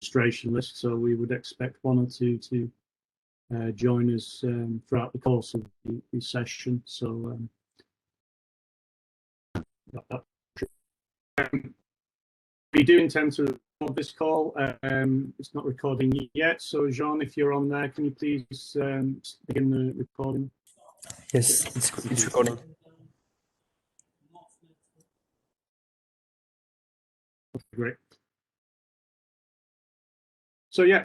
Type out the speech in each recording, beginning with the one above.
registration list, so we would expect one or two to join us throughout the course of the session. So we do intend to record this call. It's not recording yet, so Jean, if you're on there, can you please begin the recording? Yes, it's recording. Great. So yeah,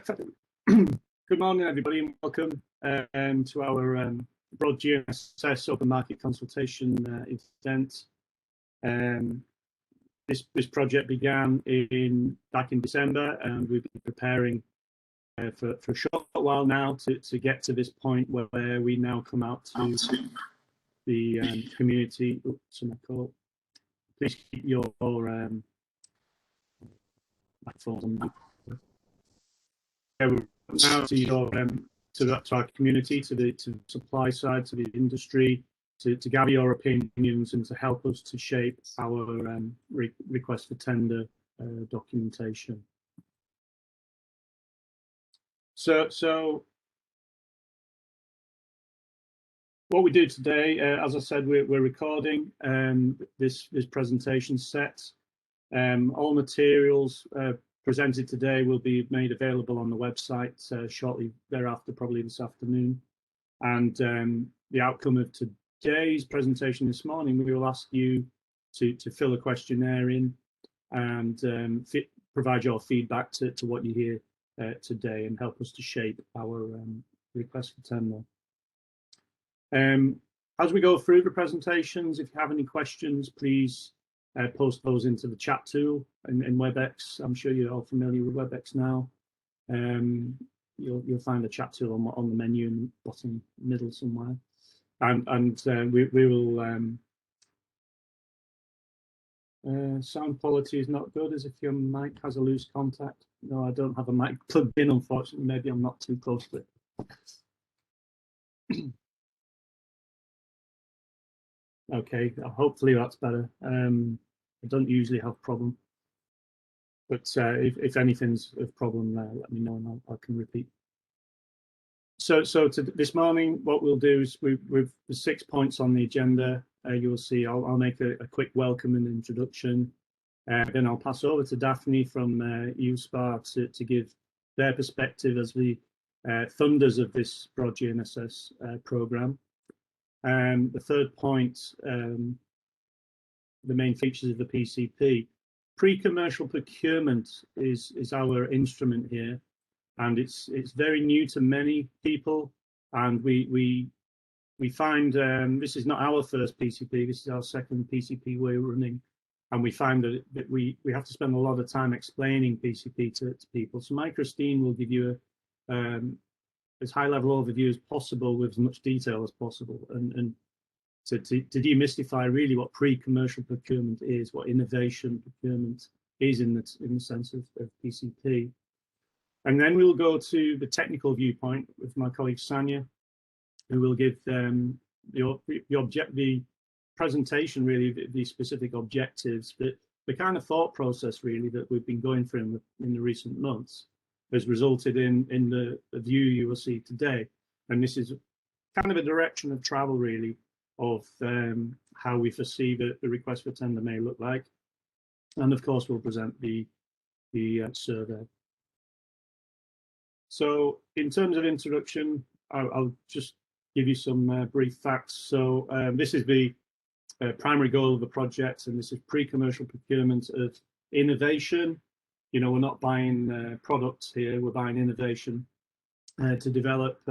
good morning everybody and welcome to our BroadGNSS Open Market Consultation event. This project began back in December, and we've been preparing for a short while now to get to this point where we now come out to the community. Oops, call. Please keep your microphones on. Now to your to our community, to the supply side, to the industry, to gather your opinions and to help us to shape our request for tender documentation. So what we do today, as I said, we're recording this presentation set. All materials presented today will be made available on the website shortly thereafter, probably this afternoon. And the outcome of today's presentation this morning, we will ask you to fill a questionnaire in and provide your feedback to what you hear today and help us to shape our request for tender. As we go through the presentations, if you have any questions, please post those into the chat tool in WebEx. I'm sure you're all familiar with WebEx now. You'll find the chat tool on the menu in the bottom middle somewhere. And we will. Sound quality is not good, as if your mic has a loose contact. No, I don't have a mic plugged in, unfortunately. Maybe I'm not too close to it. Okay, hopefully that's better. I don't usually have problem, but if anything's a problem, let me know and I can repeat. So this morning, what we'll do is with the 6 points on the agenda, you'll see I'll make a quick welcome and introduction. Then I'll pass over to Daphne from USPA to give their perspective as the funders of this BroadGNSS program. The third point, the main features of the PCP. Pre-commercial procurement is our instrument here, and it's very new to many people, and we find this is not our first PCP, this is our second PCP we're running, and we find that we have to spend a lot of time explaining PCP to people. So Christine will give you as high-level overview as possible with as much detail as possible, and to demystify really what pre-commercial procurement is, what innovation procurement is in the sense of PCP. And then we'll go to the technical viewpoint with my colleague Sanya, who will give the presentation, really, the specific objectives, but the kind of thought process really that we've been going through in the recent months has resulted in the view you will see today. And this is kind of a direction of travel, really, of how we foresee the request for tender may look like. And of course, we'll present the survey. So in terms of introduction, I'll just give you some brief facts. So this is the primary goal of the project, and this is pre-commercial procurement of innovation. You know, we're not buying products here, we're buying innovation to develop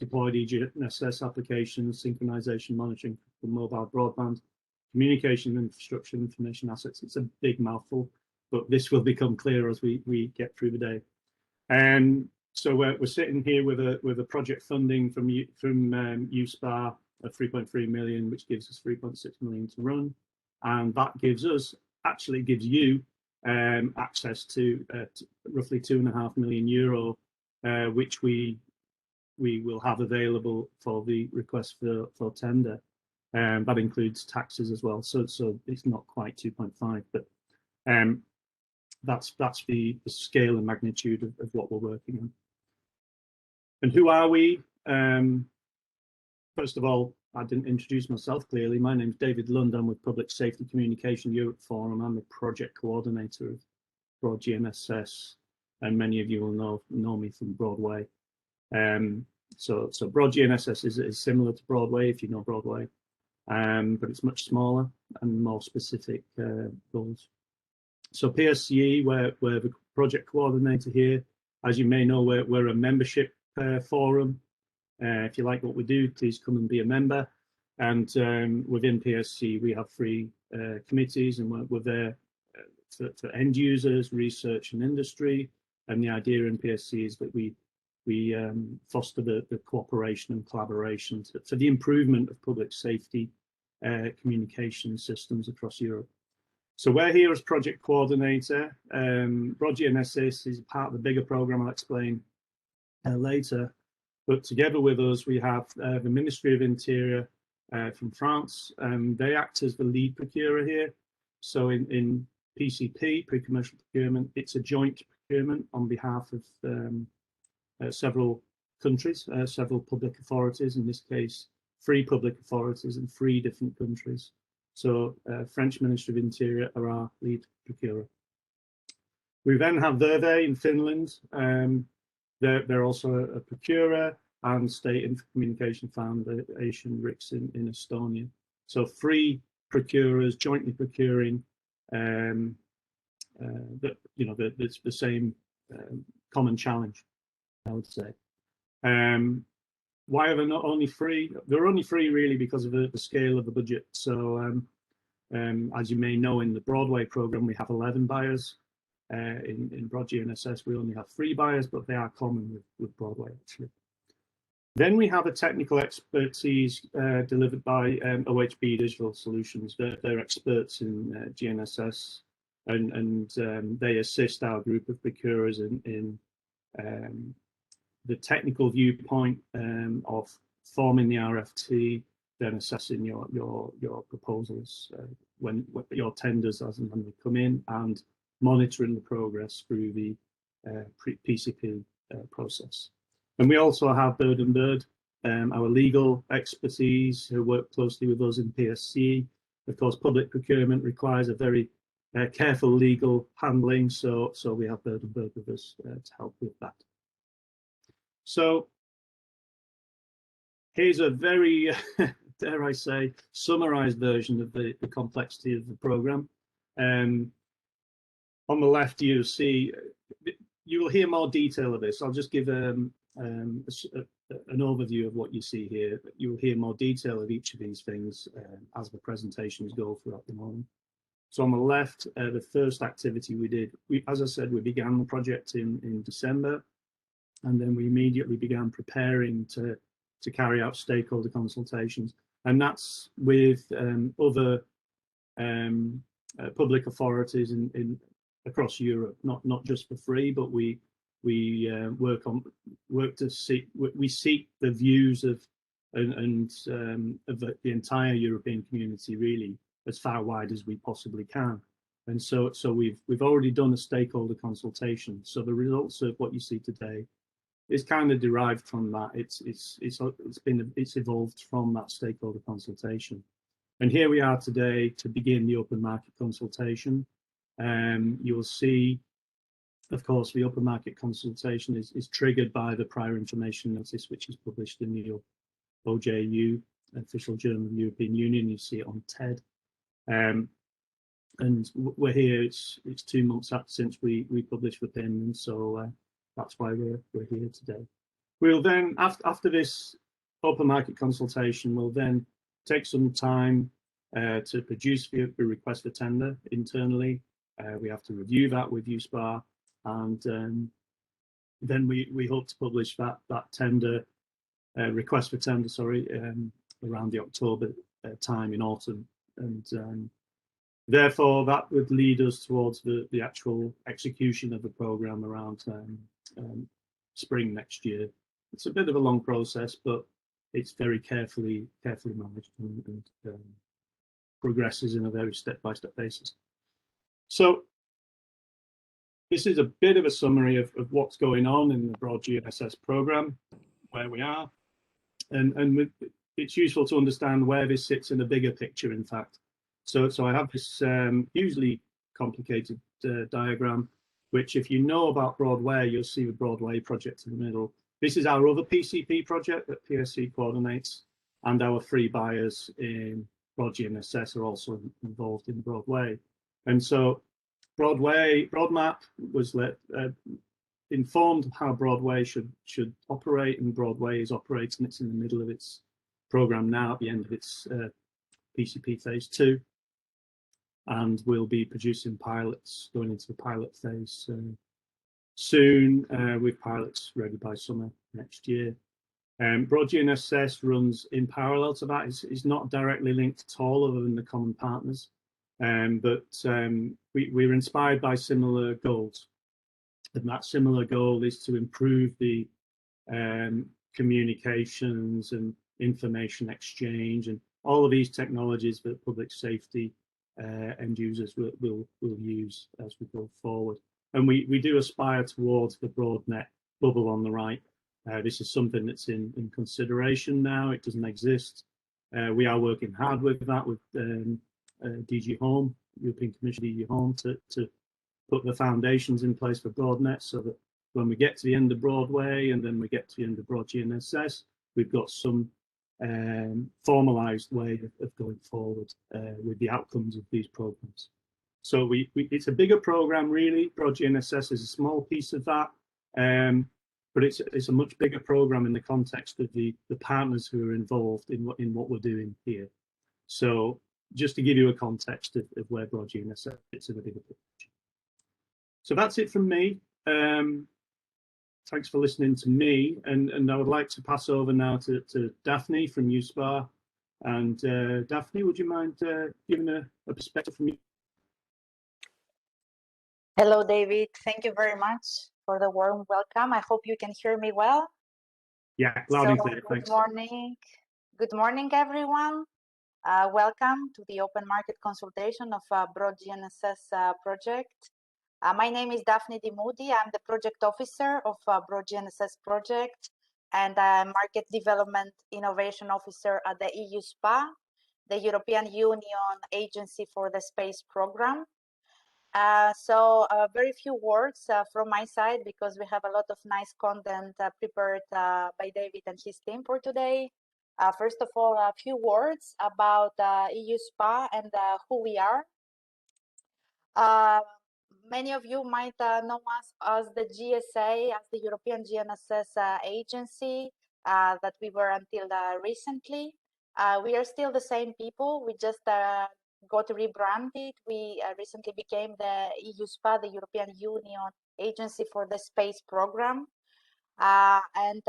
deployed BroadGNSS applications, synchronization monitoring for mobile broadband, communication infrastructure, information assets. It's a big mouthful, but this will become clear as we get through the day. And so we're sitting here with a project funding from USPA of 3.3 million, which gives us 3.6 million to run, and that gives you access to roughly €2.5 million, which we will have available for the request for tender. That includes taxes as well, so it's not quite 2.5, but that's the scale and magnitude of what we're working on. And who are we? First of all, I didn't introduce myself clearly. My name's David Lund. I'm with Public Safety Communication Europe Forum. I'm the project coordinator of BroadGNSS, and many of you will know me from Broadway. So BroadGNSS is similar to Broadway, if you know Broadway, but it's much smaller and more specific goals. So PSCE, we're the project coordinator here. As you may know, we're a membership forum. If you like what we do, please come and be a member. And within PSC, we have 3 committees, and we're there for end users, research, and industry. And the idea in PSC is that we foster the cooperation and collaboration for the improvement of public safety communication systems across Europe. So we're here as project coordinator. BroadGNSS is part of the bigger program I'll explain later. But together with us, we have the Ministry of Interior from France. They act as the lead procurer here. So in PCP, pre-commercial procurement, it's a joint procurement on behalf of several countries, several public authorities, in this case, 3 public authorities in 3 different countries. So French Ministry of Interior are our lead procurer. We then have Verve in Finland. They're also a procurer, and State Info Communication Foundation, RICS in Estonia. So 3 procurers jointly procuring it's the same common challenge, I would say. Why are there not only 3? There are only 3 really because of the scale of the budget. So as you may know, in the Broadway program, we have 11 buyers. In BroadGNSS, we only have 3 buyers, but they are common with Broadway, actually. Then we have a technical expertise delivered by OHB Digital Solutions. They're experts in GNSS, and they assist our group of procurers in the technical viewpoint of forming the RFT, then assessing your proposals when your tenders as and when they come in, and monitoring the progress through the PCP process. And we also have Bird and Bird, our legal expertise, who work closely with us in PSC. Of course, public procurement requires a very careful legal handling, so we have Bird and Bird with us to help with that. So here's a very, dare I say, summarized version of the complexity of the program. On the left, you will hear more detail of this. I'll just give an overview of what you see here. You will hear more detail of each of these things as the presentations go throughout the morning. So on the left, the first activity we did, as I said, we began the project in December, and then we immediately began preparing to carry out stakeholder consultations, and that's with other public authorities across Europe, not just for free, but we seek the views of the entire European community, really, as far wide as we possibly can. And so we've already done a stakeholder consultation. So the results of what you see today is kind of derived from that. It's evolved from that stakeholder consultation. And here we are today to begin the open market consultation. You will see, of course, the open market consultation is triggered by the prior information notice, which is published in the OJU, Official Journal of the European Union. You see it on TED. And we're here, it's 2 months since we published the PIN, and so that's why we're here today. We'll then, after this open market consultation, we'll then take some time to produce the request for tender internally. We have to review that with USPAR, and then we hope to publish that tender request for tender, around the October time in autumn, and therefore that would lead us towards the actual execution of the program around spring next year. It's a bit of a long process, but it's very carefully managed and progresses in a very step-by-step basis. So this is a bit of a summary of what's going on in the BroadGNSS program, where we are, and it's useful to understand where this sits in a bigger picture, in fact. So I have this hugely complicated diagram, which if you know about Broadway, you'll see the Broadway project in the middle. This is our other PCP project that PSC coordinates, and our free buyers in BroadGNSS are also involved in Broadway. And so BroadMap was informed how Broadway should operate, and Broadway is operating. It's in the middle of its program now, at the end of its PCP phase 2, and we'll be producing pilots going into the pilot phase soon, with pilots ready by summer next year. BroadGNSS runs in parallel to that. It's not directly linked at all, other than the common partners, but we're inspired by similar goals. And that similar goal is to improve the communications and information exchange and all of these technologies that public safety end users will use as we go forward. And we do aspire towards the BroadNet bubble on the right. This is something that's in consideration now. It doesn't exist. We are working hard with that, with DG Home, European Commission DG Home, to put the foundations in place for BroadNet, so that when we get to the end of Broadway and then we get to the end of BroadGNSS, we've got some formalized way of going forward with the outcomes of these programs. So it's a bigger program, really. BroadGNSS is a small piece of that, but it's a much bigger program in the context of the partners who are involved in what we're doing here. So just to give you a context of where BroadGNSS fits in a bigger picture. So that's it from me. Thanks for listening to me, and I would like to pass over now to Daphne from USPA. And Daphne, would you mind giving a perspective from you? Hello, David. Thank you very much for the warm welcome. I hope you can hear me well. Yeah, loud and clear. Thanks. Good morning. Good morning, everyone. Welcome to the open market consultation of BroadGNSS project. My name is Daphne Di Moody. I'm the project officer of BroadGNSS project, and market development innovation officer at the EU SPA, the European Union Agency for the Space Program. So very few words from my side, because we have a lot of nice content prepared by David and his team for today. First of all, a few words about EU SPA and who we are. Many of you might know us as the GSA, as the European GNSS agency that we were until recently. We are still the same people. We just got rebranded. We recently became the EU SPA, the European Union Agency for the Space Program. And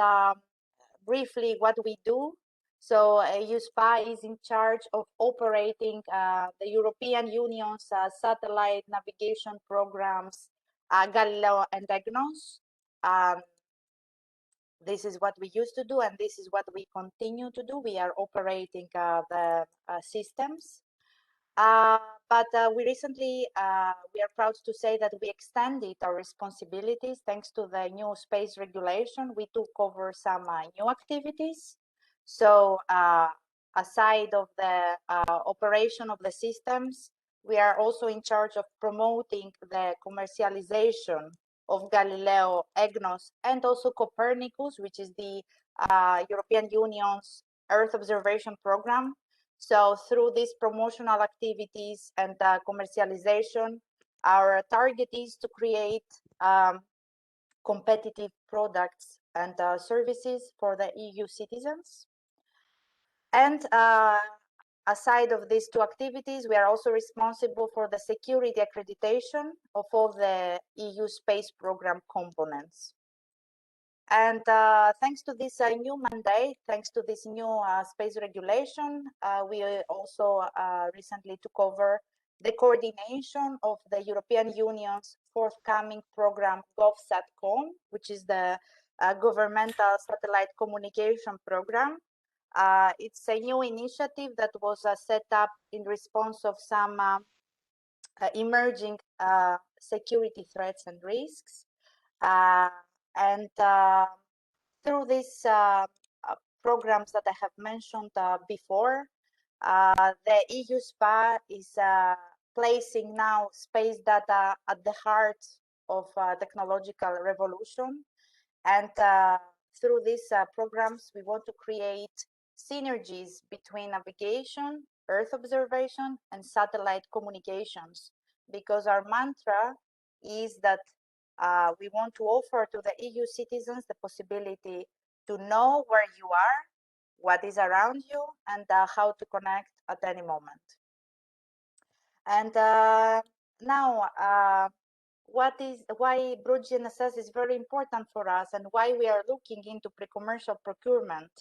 briefly, what we do. So EU SPA is in charge of operating the European Union's satellite navigation programs, Galileo and EGNOS. This is what we used to do, and this is what we continue to do. We are operating the systems. But we recently, we are proud to say that we extended our responsibilities thanks to the new space regulation. We took over some new activities. So aside of the operation of the systems, we are also in charge of promoting the commercialization of Galileo, EGNOS, and also Copernicus, which is the European Union's Earth observation program. So through these promotional activities and commercialization, our target is to create competitive products and services for the EU citizens. And aside of these two activities, we are also responsible for the security accreditation of all the EU space program components. And thanks to this new mandate, thanks to this new space regulation, we also recently took over the coordination of the European Union's forthcoming program GovSatCom, which is the governmental satellite communication program. It's a new initiative that was set up in response of some emerging security threats and risks. And through these programs that I have mentioned before, the EU SPA is placing now space data at the heart of technological revolution. And through these programs, we want to create synergies between navigation, Earth observation, and satellite communications, because our mantra is that we want to offer to the EU citizens the possibility to know where you are, what is around you, and how to connect at any moment. And now, why BroadGNSS is very important for us and why we are looking into pre-commercial procurement.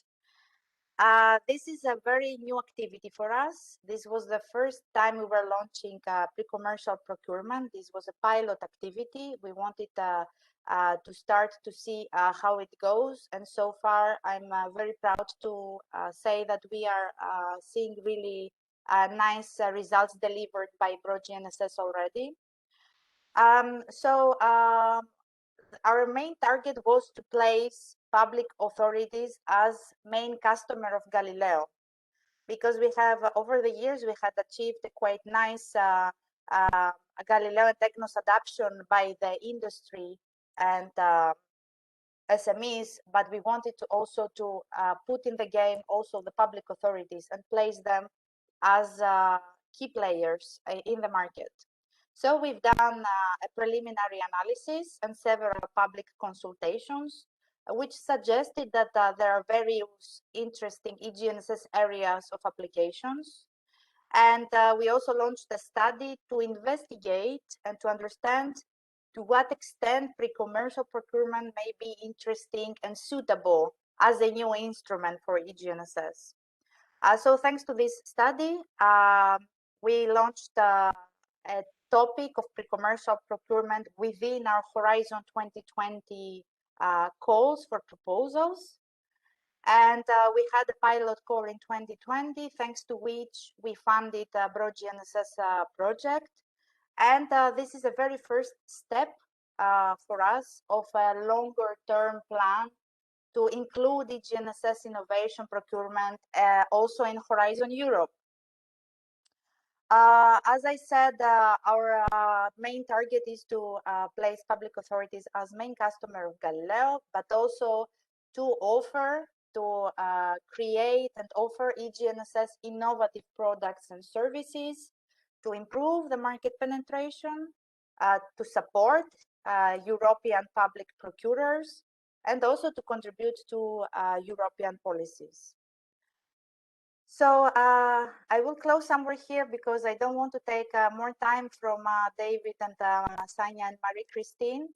This is a very new activity for us. This was the first time we were launching pre-commercial procurement. This was a pilot activity. We wanted to start to see how it goes. And so far, I'm very proud to say that we are seeing really nice results delivered by BroadGNSS already. Our main target was to place public authorities as main customer of Galileo, because we have, over the years, we had achieved a quite nice Galileo and Technos adoption by the industry and SMEs, but we wanted to also to put in the game also the public authorities and place them as key players in the market. So we've done a preliminary analysis and several public consultations, which suggested that there are various interesting eGNSS areas of applications. And we also launched a study to investigate and to understand to what extent pre-commercial procurement may be interesting and suitable as a new instrument for eGNSS. So thanks to this study, we launched a topic of pre-commercial procurement within our Horizon 2020 calls for proposals. And we had a pilot call in 2020, thanks to which we funded a BroadGNSS project. And this is a very first step for us of a longer term plan to include the GNSS innovation procurement also in Horizon Europe. As I said, our main target is to place public authorities as main customer of Galileo, but also to offer, to create and offer eGNSS innovative products and services, to improve the market penetration, to support European public procurers, and also to contribute to European policies. So I will close somewhere here because I don't want to take more time from David and Sanya and Marie-Christine.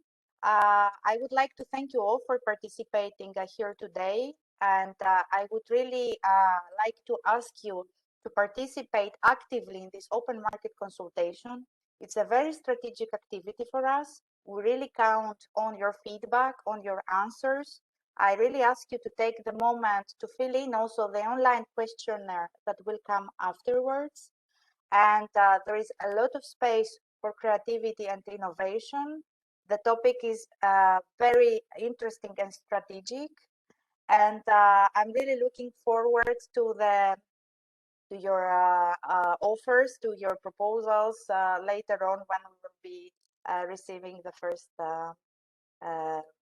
I would like to thank you all for participating here today. And I would really like to ask you to participate actively in this open market consultation. It's a very strategic activity for us. We really count on your feedback, on your answers. I really ask you to take the moment to fill in also the online questionnaire that will come afterwards. And there is a lot of space for creativity and innovation. The topic is very interesting and strategic. And I'm really looking forward to your offers, to your proposals later on when we will be receiving the first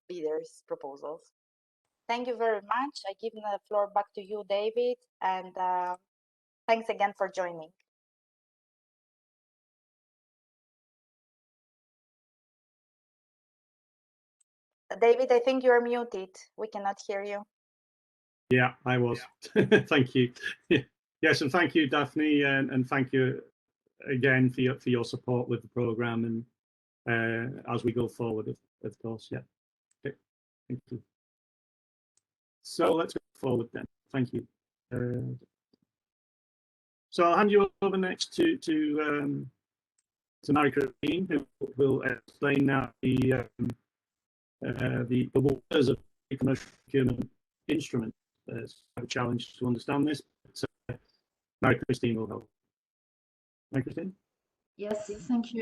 bidders' proposals. Thank you very much. I give the floor back to you, David, and thanks again for joining. David, I think you are muted. We cannot hear you. Yeah, I was. Thank you. Yes, and thank you, Daphne, and thank you again for your support with the program and as we go forward, of course. Yeah. Okay. Thank you. So let's go forward then. Thank you. So I'll hand you over next to Marie-Christine, who will explain now the waters of the commercial procurement instrument. It's a challenge to understand this, but Marie-Christine will help. Marie-Christine? Yes, thank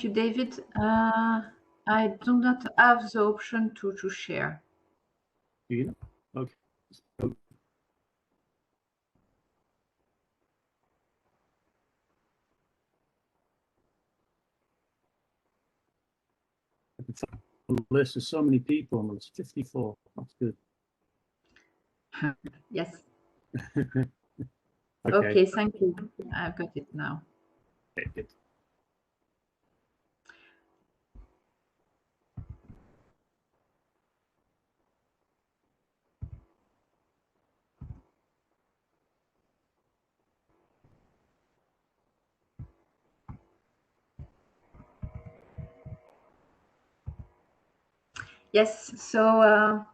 you, David. I do not have the option to share. Do you? Okay. List of so many people, and it's 54. That's good. Yes. Okay. Okay, thank you. I've got it now. Okay, good. Yes. So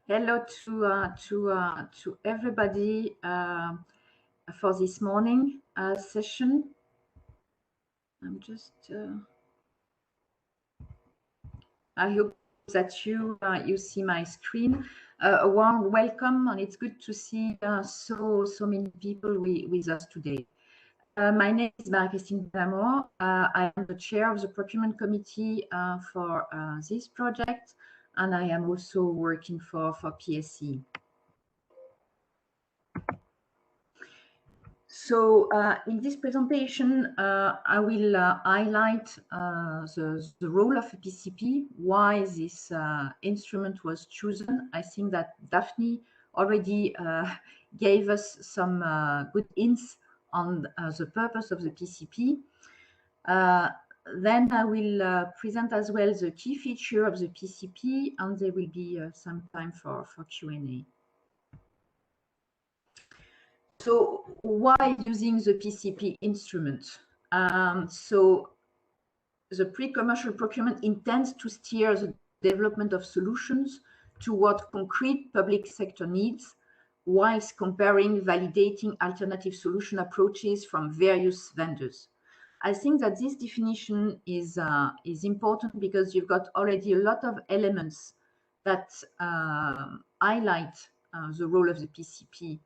hello to everybody for this morning session. I'm just. I hope that you see my screen. A warm welcome, and it's good to see so many people with us today. My name is Marie-Christine Damour. I am the chair of the procurement committee for this project, and I am also working for PSE. So in this presentation, I will highlight the role of a PCP, why this instrument was chosen. I think that Daphne already gave us some good hints on the purpose of the PCP. Then I will present as well the key feature of the PCP, and there will be some time for Q&A. So why using the PCP instrument? So the pre-commercial procurement intends to steer the development of solutions toward concrete public sector needs, whilst comparing, validating alternative solution approaches from various vendors. I think that this definition is important because you've got already a lot of elements that highlight the role of the PCP.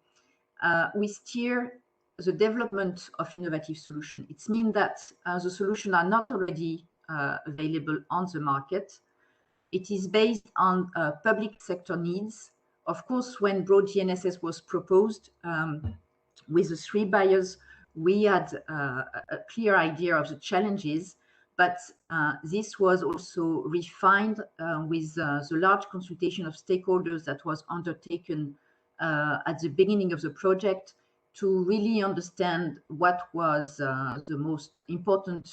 We steer the development of innovative solutions. It means that the solutions are not already available on the market. It is based on public sector needs. Of course, when BroadGNSS was proposed with the 3 buyers, we had a clear idea of the challenges, but this was also refined with the large consultation of stakeholders that was undertaken at the beginning of the project to really understand what was the most important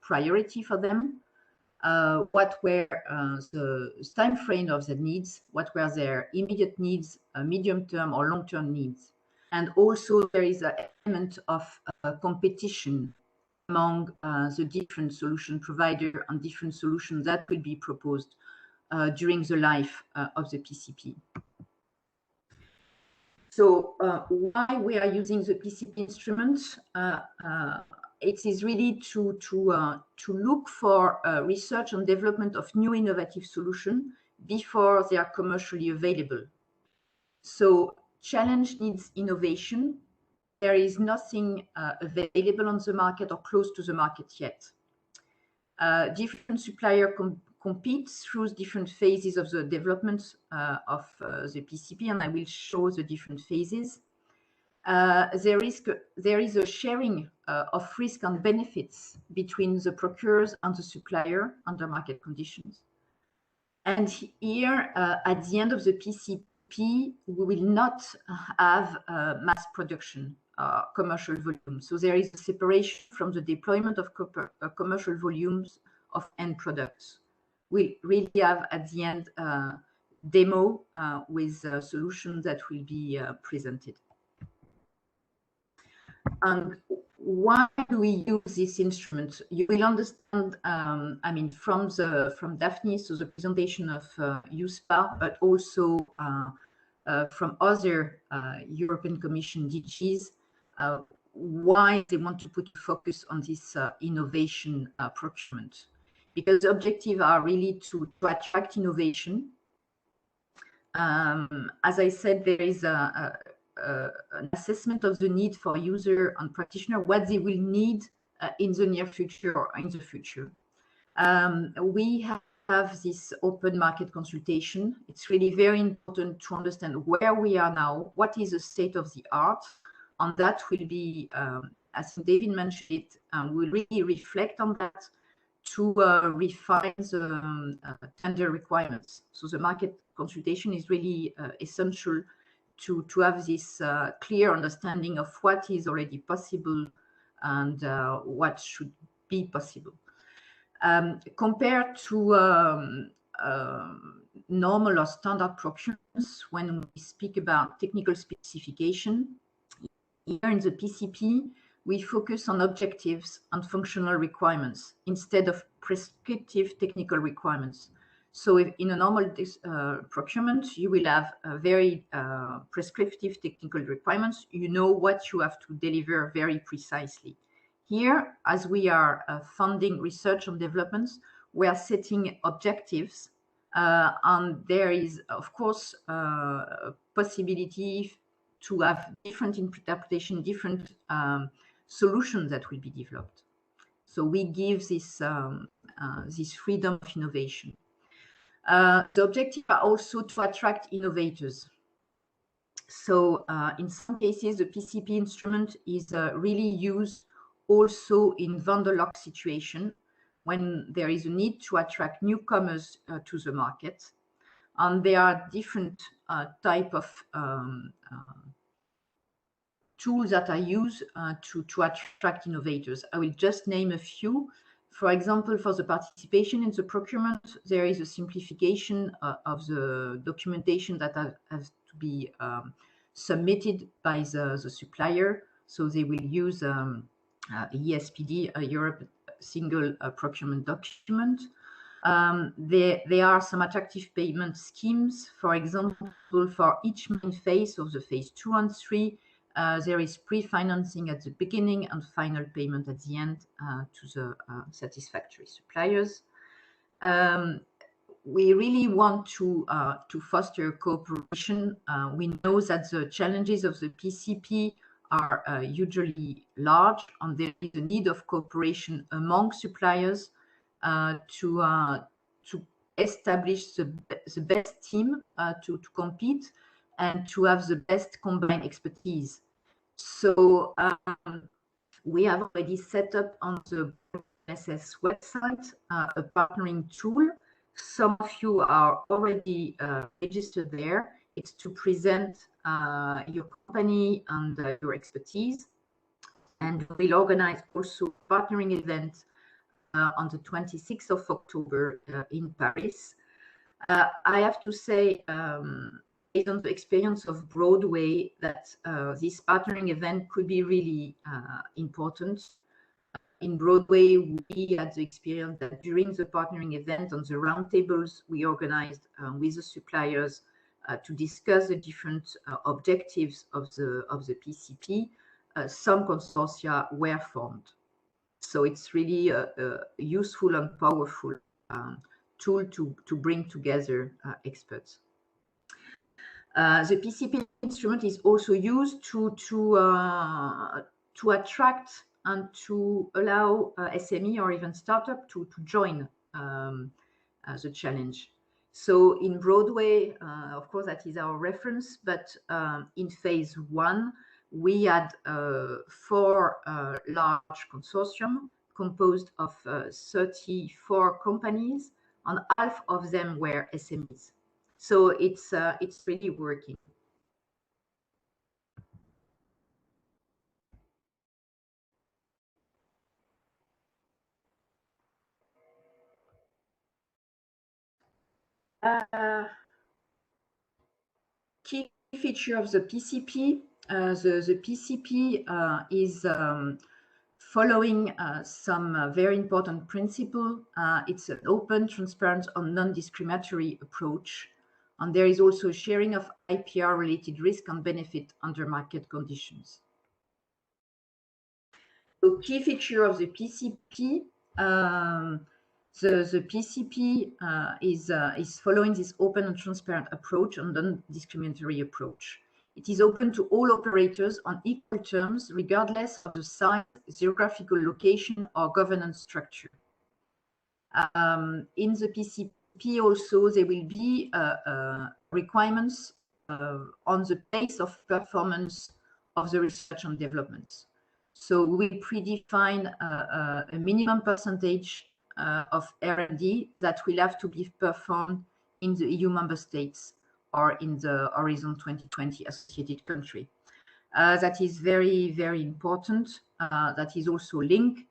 priority for them, what were the time frame of the needs, what were their immediate needs, medium-term or long-term needs. And also there is an element of competition among the different solution provider and different solutions that will be proposed during the life of the PCP. So why we are using the PCP instrument? It is really to look for research and development of new innovative solutions before they are commercially available. So challenge needs innovation. There is nothing available on the market or close to the market yet. Different suppliers compete through different phases of the development of the PCP, and I will show the different phases. There is a sharing of risk and benefits between the procurers and the supplier under market conditions. And here, at the end of the PCP, we will not have mass production, commercial volume. So there is a separation from the deployment of commercial volumes of end products. We really have at the end demo with solutions that will be presented. And why do we use this instrument? You will understand, I mean, from Daphne, so the presentation of USPA, but also from other European Commission DGs, why they want to put focus on this innovation procurement. Because the objectives are really to attract innovation. As I said, there is an assessment of the need for user and practitioner, what they will need in the near future or in the future. We have this open market consultation. It's really very important to understand where we are now, what is the state of the art, and that will be, as David mentioned it, we'll really reflect on that to refine the tender requirements. So the market consultation is really essential to have this clear understanding of what is already possible and what should be possible. Compared to normal or standard procurements, when we speak about technical specification, here in the PCP, we focus on objectives and functional requirements instead of prescriptive technical requirements. So if in a normal procurement, you will have very prescriptive technical requirements. You know what you have to deliver very precisely. Here, as we are funding research and developments, we are setting objectives, and there is, of course, a possibility to have different interpretation, different solutions that will be developed. So we give this this freedom of innovation. The objective are also to attract innovators. So in some cases, the PCP instrument is really used also in vendor lock situation when there is a need to attract newcomers to the market. And there are different type of tools that are used to attract innovators. I will just name a few. For example, for the participation in the procurement, there is a simplification of the documentation that has to be submitted by the supplier. So they will use ESPD, a Europe Single Procurement Document. There are some attractive payment schemes. For example, for each main phase of the phase 2 and 3, there is pre-financing at the beginning and final payment at the end to the satisfactory suppliers. We really want to foster cooperation. We know that the challenges of the PCP are usually large, and there is a need of cooperation among suppliers to establish the best team to compete and to have the best combined expertise. So we have already set up on the BroadGNSS website a partnering tool. Some of you are already registered there. It's to present your company and your expertise. And we'll organize also a partnering event on the 26th of October in Paris. I have to say, based on the experience of Broadway, that this partnering event could be really important. In Broadway, we had the experience that during the partnering event on the roundtables we organized with the suppliers to discuss the different objectives of the PCP, some consortia were formed. So it's really a useful and powerful tool to bring together experts. The PCP instrument is also used to attract and to allow SME or even startup to join the challenge. So in Broadway, of course, that is our reference, but in phase 1, we had 4 large consortium composed of 34 companies, and half of them were SMEs. So it's really working. Key feature of the PCP. The PCP is following some very important principle. It's an open, transparent, and non-discriminatory approach. And there is also sharing of IPR-related risk and benefit under market conditions. So key feature of the PCP. The PCP is following this open and transparent approach and non-discriminatory approach. It is open to all operators on equal terms, regardless of the size, geographical location, or governance structure. In the PCP also, there will be requirements on the pace of performance of the research and development. So we predefine a minimum percentage of R&D that will have to be performed in the EU member states or in the Horizon 2020 associated country. That is very, very important. That is also linked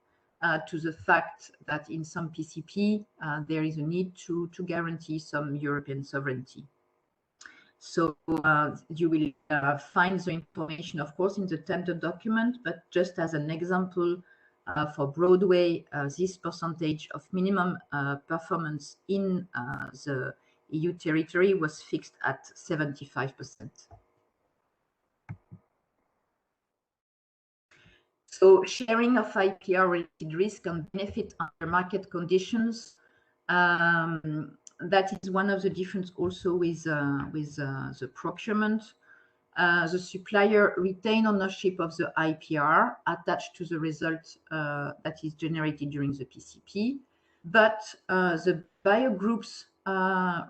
to the fact that in some PCP, there is a need to guarantee some European sovereignty. So you will find the information, of course, in the tender document, but just as an example, for Broadway, this percentage of minimum performance in the EU territory was fixed at 75%. So sharing of IPR-related risk and benefit under market conditions, that is one of the differences also with the procurement. The supplier retain ownership of the IPR attached to the result that is generated during the PCP, but the buyer groups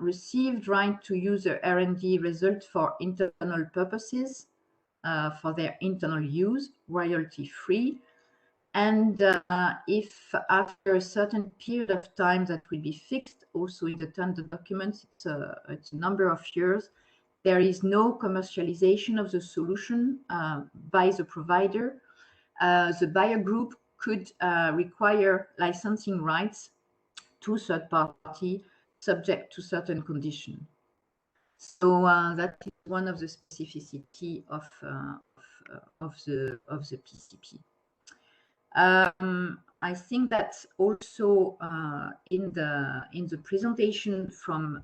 received right to use the R&D result for internal purposes, for their internal use, royalty-free. And if after a certain period of time that will be fixed also in the tender documents, it's a number of years, there is no commercialization of the solution by the provider, the buyer group could require licensing rights to third party subject to certain conditions. So that is one of the specificity of the PCP. I think that also in the presentation from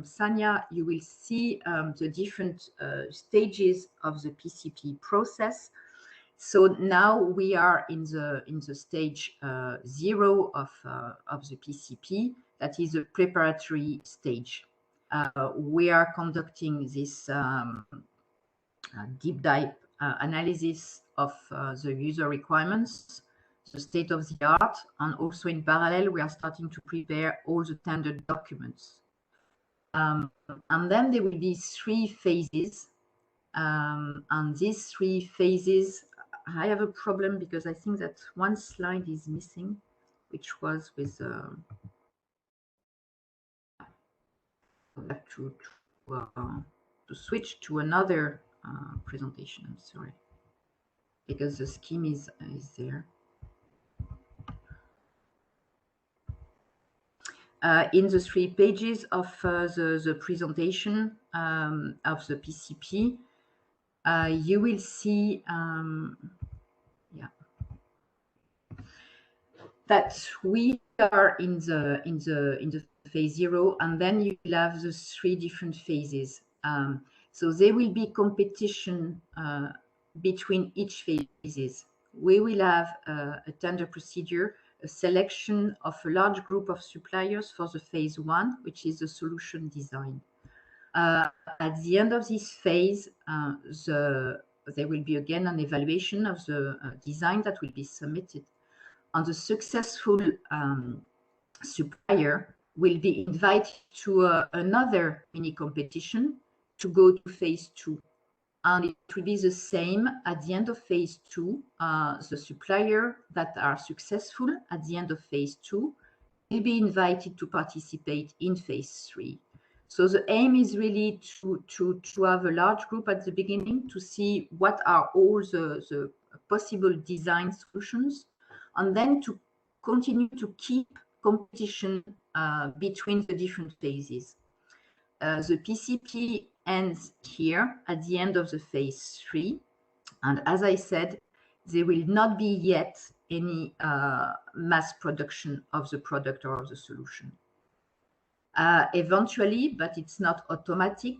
Sanya, you will see the different stages of the PCP process. So now we are in the stage 0 of the PCP. That is a preparatory stage. We are conducting this deep dive analysis of the user requirements, the state of the art, and also in parallel, we are starting to prepare all the tender documents. And then there will be 3 phases. And these 3 phases, I have a problem because I think that one slide is missing, which was with to switch to another presentation. I'm sorry, because the scheme is there. In the 3 pages of the presentation of the PCP, you will see that we are in the phase 0, and then you will have the 3 different phases. So there will be competition between each phases. We will have a tender procedure, a selection of a large group of suppliers for the phase 1, which is the solution design. At the end of this phase, there will be again an evaluation of the design that will be submitted. And the successful supplier will be invited to another mini competition to go to phase 2. And it will be the same at the end of phase 2. The supplier that are successful at the end of phase 2 will be invited to participate in phase 3. So the aim is really to have a large group at the beginning to see what are all the possible design solutions, and then to continue to keep competition between the different phases. The PCP ends here at the end of the phase 3. And as I said, there will not be yet any mass production of the product or of the solution. Eventually, but it's not automatic,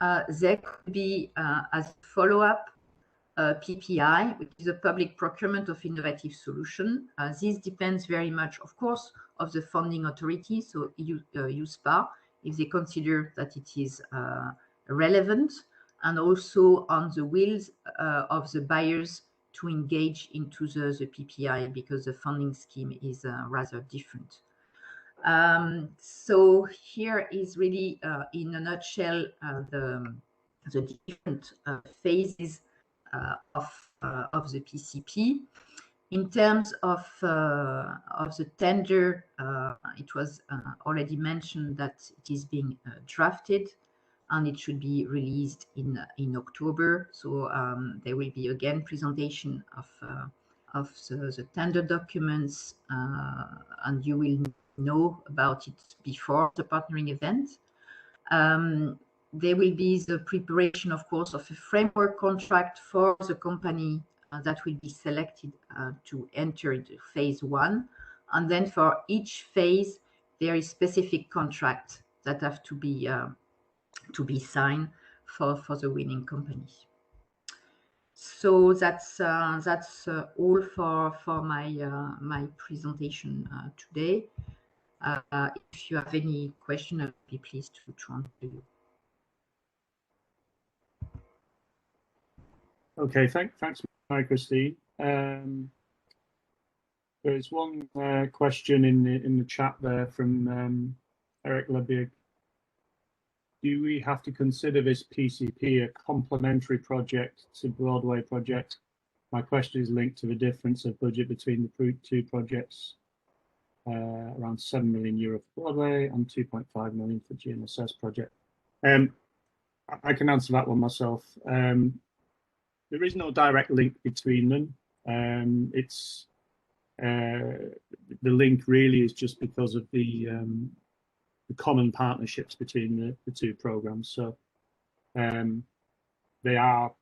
there could be, as follow-up, PPI, which is a public procurement of innovative solution. This depends very much, of course, of the funding authority, so EU, USPA, if they consider that it is relevant. and also on the wills of the buyers to engage into the PPI, because the funding scheme is rather different. So here is really, in a nutshell, the different phases of the PCP. In terms of the tender, it was already mentioned that it is being drafted, and it should be released in October. So there will be again presentation of the tender documents, and you will know about it before the partnering event. There will be the preparation, of course, of a framework contract for the company that will be selected to enter into phase 1. And then for each phase, there is specific contracts that have to be signed for the winning company. So that's all for my presentation today. If you have any question, I'll be pleased to answer you. Okay, thanks, Marie-Christine. There's one question in the chat there from Eric Lebig. Do we have to consider this PCP a complementary project to Broadway project? My question is linked to the difference of budget between the two projects, around €7 million for Broadway and 2.5 million for GNSS project. I can answer that one myself. There is no direct link between them. The link really is just because of the common partnerships between the two programs. So they are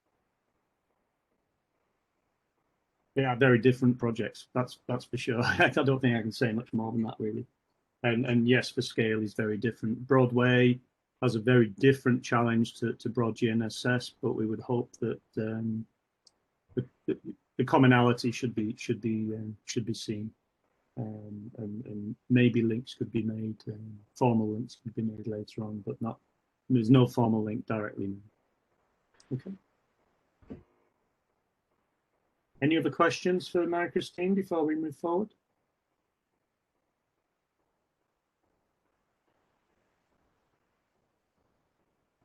very different projects. That's for sure. I don't think I can say much more than that really. And yes, the scale is very different. Broadway has a very different challenge to BroadGNSS, but we would hope that the commonality should be seen, and maybe links could be made, formal links could be made later on, but there's no formal link directly made. Okay. Any other questions for Marie-Christine before we move forward?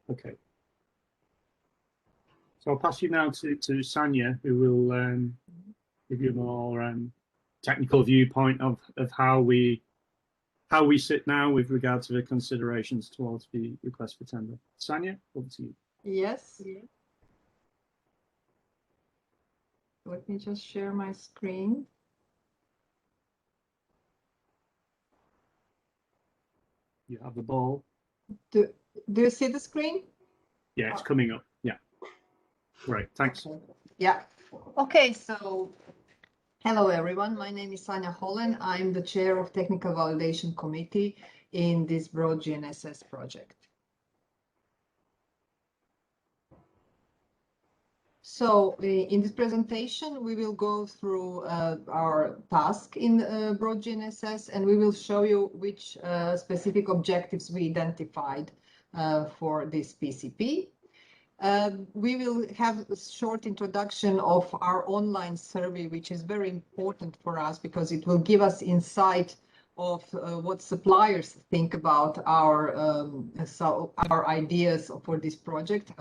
Okay. So I'll pass you now to Sanya, who will give you a more technical viewpoint of how we sit now with regard to the considerations towards the request for tender. Sanya, over to you. Yes. Let me just share my screen. You have the ball. Do you see the screen? Yeah, it's coming up. Yeah. Right. Thanks. Yeah. Okay. So, hello everyone. My name is Sanya Hollen. I'm the chair of Technical Validation Committee in this BroadGNSS project. So in this presentation, we will go through our task in BroadGNSS, and we will show you which specific objectives we identified for this PCP. We will have a short introduction of our online survey, which is very important for us because it will give us insight of what suppliers think about our ideas for this project.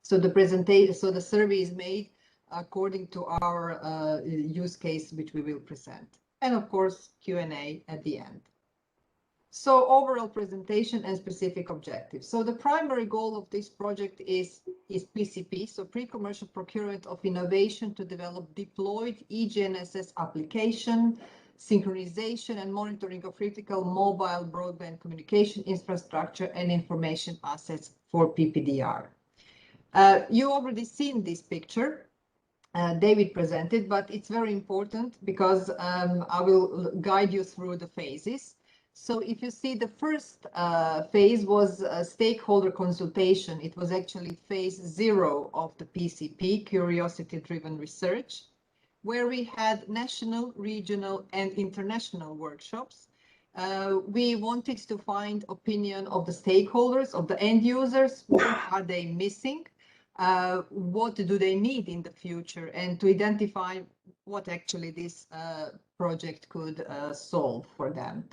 So the survey is made according to our use case, which we will present, and of course Q&A at the end. So overall presentation and specific objectives. So the primary goal of this project is PCP, so pre-commercial procurement of innovation to develop deployed eGNSS application, synchronization and monitoring of critical mobile broadband communication infrastructure and information assets for PPDR. You already seen this picture, David presented, but it's very important because I will guide you through the phases. So if you see, the first phase was a stakeholder consultation. It was actually phase 0 of the PCP, curiosity-driven research, where we had national, regional, and international workshops. We wanted to find opinion of the stakeholders, of the end users. What are they missing? What do they need in the future? And to identify what actually this project could solve for them.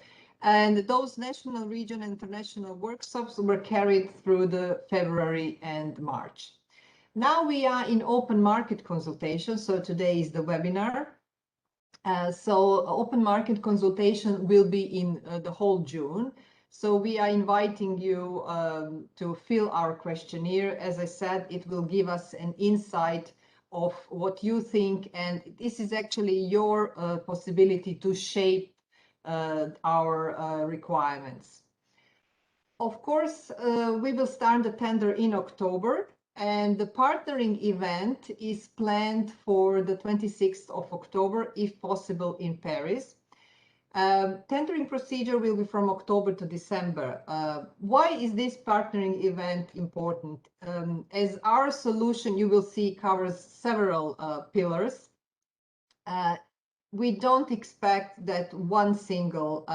And those national, region, and international workshops were carried through the February and March. Now we are in open market consultation. So today is the webinar. So open market consultation will be in the whole June. So we are inviting you to fill our questionnaire. As I said, it will give us an insight of what you think, and this is actually your possibility to shape our requirements. Of course, we will start the tender in October. And the partnering event is planned for the 26th of October, if possible, in Paris. Tendering procedure will be from October to December. Why is this partnering event important? As our solution, you will see, covers several pillars. We don't expect that one single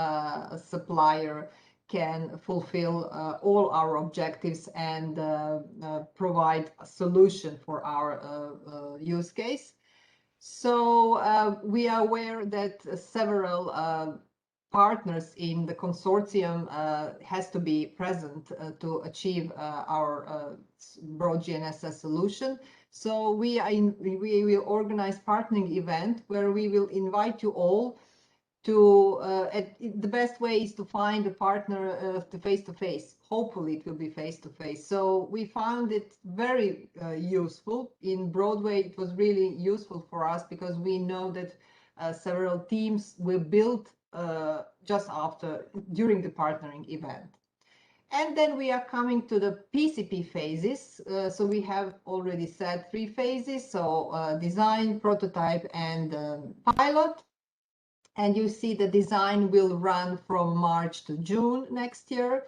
supplier can fulfill all our objectives and provide a solution for our use case. So we are aware that several partners in the consortium has to be present to achieve our BroadGNSS solution. So we will organize partnering event where we will invite you all to, the best way is to find a partner face-to-face. Hopefully it will be face-to-face. So we found it very useful. In Broadway, it was really useful for us because we know that several teams were built just during the partnering event. And then we are coming to the PCP phases. So we have already said 3 phases. So design, prototype, and pilot. And you see the design will run from March to June next year.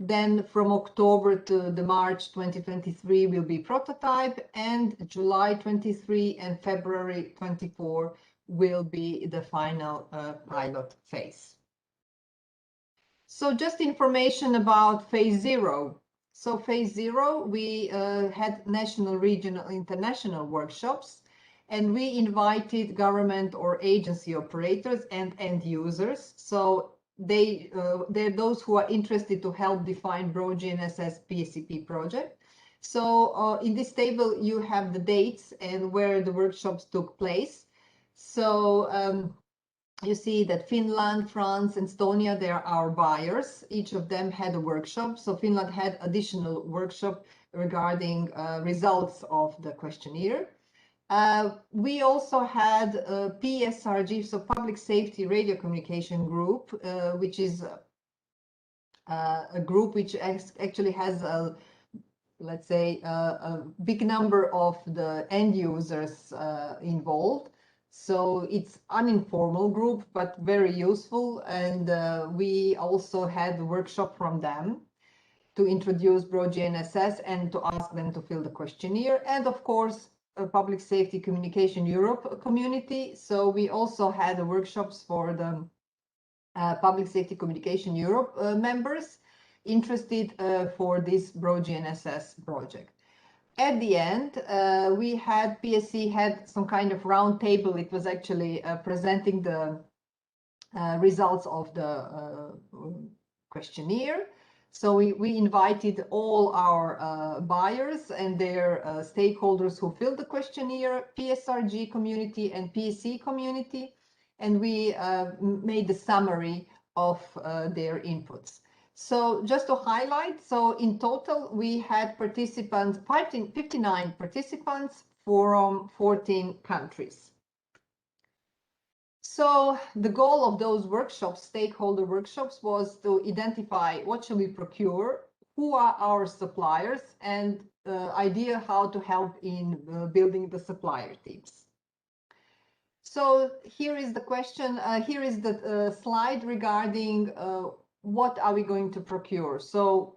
Then from October to the March 2023 will be prototype, and July 23 and February 24 will be the final pilot phase. So just information about phase 0. So phase 0, we had national, regional, international workshops. And we invited government or agency operators and end users. So they're those who are interested to help define BroadGNSS PCP project. So in this table, you have the dates and where the workshops took place. So you see that Finland, France, and Estonia, they are our buyers. Each of them had a workshop. So Finland had additional workshop regarding results of the questionnaire. We also had a PSRG, so Public Safety Radio Communication Group, which is a group which actually has a, let's say, a big number of the end users involved. So it's an informal group, but very useful. And we also had a workshop from them to introduce BroadGNSS and to ask them to fill the questionnaire. And of course, Public Safety Communication Europe community. So we also had workshops for the Public Safety Communication Europe members interested for this BroadGNSS project. At the end, we had, PSC had some kind of round table. It was actually presenting the results of the questionnaire. So we invited all our buyers and their stakeholders who filled the questionnaire, PSRG community and PSC community, and we made the summary of their inputs. So just to highlight, so in total, we had participants, 59 participants from 14 countries. So the goal of those workshops, stakeholder workshops, was to identify what should we procure, who are our suppliers, and idea how to help in building the supplier teams. So here is the question, here is the slide regarding what are we going to procure. So